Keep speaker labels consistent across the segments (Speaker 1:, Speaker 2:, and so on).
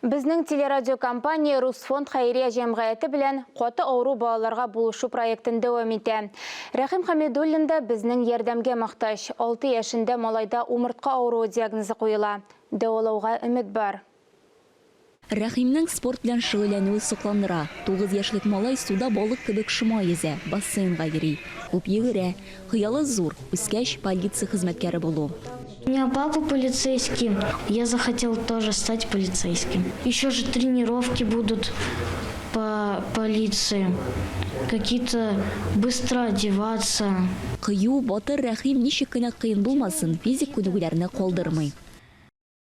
Speaker 1: Безнең телерадиокомпания Русфонд Хайрия җәмгыяте белән каты авыру балаларга булышу проектын дәвам итә. Рәхим Хәмидуллин да безнең ярдәмгә мохтаҗ. 6 яшендә малайда умыртка авыруы диагнозы куела. Дәвалауга өмет бар.
Speaker 2: Рәхимнең спорт белән шөгыльләнүе сокландыра. 9 яшьлек малай суда балык кебек шома йөзә, бассейнга йөри. Күп йөгерә, хыялы зур, үскәч полиция хезмәткәре булу.
Speaker 3: У меня папа полицейский, я захотел тоже стать полицейским. Еще же тренировки будут по полиции, какие-то быстро одеваться.
Speaker 2: Кыю батыр Рәхим ничек кенә кыен булмасын, физик күнегүләрне калдырмый.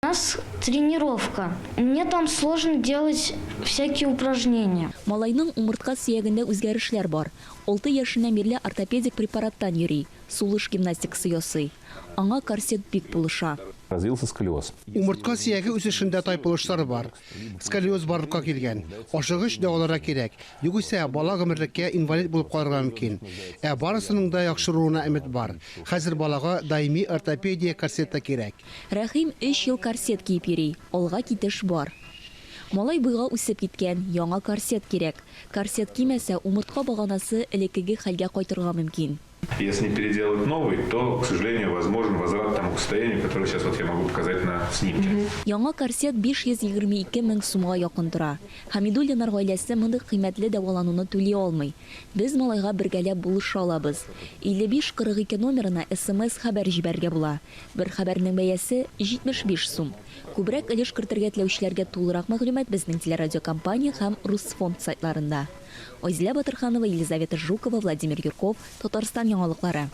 Speaker 3: У нас тренировка. Мне там сложно делать всякие упражнения.
Speaker 2: Малайның умыртка сөягендә үзгәрешләр бар. 6 яшенә бирле ортопедик препараттан йөри, сулыш гимнастикасы ясый. Аңа корсет бик булыша.
Speaker 4: Развился сколиоз.
Speaker 5: Умыртка сөяге үсешендә тайпылышлар бар. Сколиоз барлыкка килгән. Ашыгыч дәвалары кирәк. Югыйсә бала гомерлеккә инвалид булып калырга мөмкин. Барысының да яхшыруына өмет бар. Хәзер балага даими ортопедия корсеты кирәк.
Speaker 2: Рәхим 3 ел корсет киеп йөри, алга китеш бар. Малай буйга үсеп киткән, яңа корсет кирәк. Корсет кимәсә, умыртка баганасы элеккеге хәлгә кайтырга мөмкин.
Speaker 6: Если не переделать новый, то, к сожалению, возможен возврат к тому состоянию, которое сейчас я могу показать на снимке.
Speaker 2: Яңа корсет 522 мең сумга якын тора. Хәмидуллиннар гаиләсе мондый кыйммәтле дәвалануны түли алмый. Без малайга бергәләп булыша алабыз. 5542 номерына СМС хәбәр җибәргә була. Бер хәбәрнең бәясе 75 сум. Күбрәк өлеш кертергә теләүчеләргә тулырак мәгълүмат безнең телерадиокомпания һәм Русфонд сайтларында. Айзилә Батырханова, Елизавета Жукова, Владимир Юрков, Татарстан яңалыклары.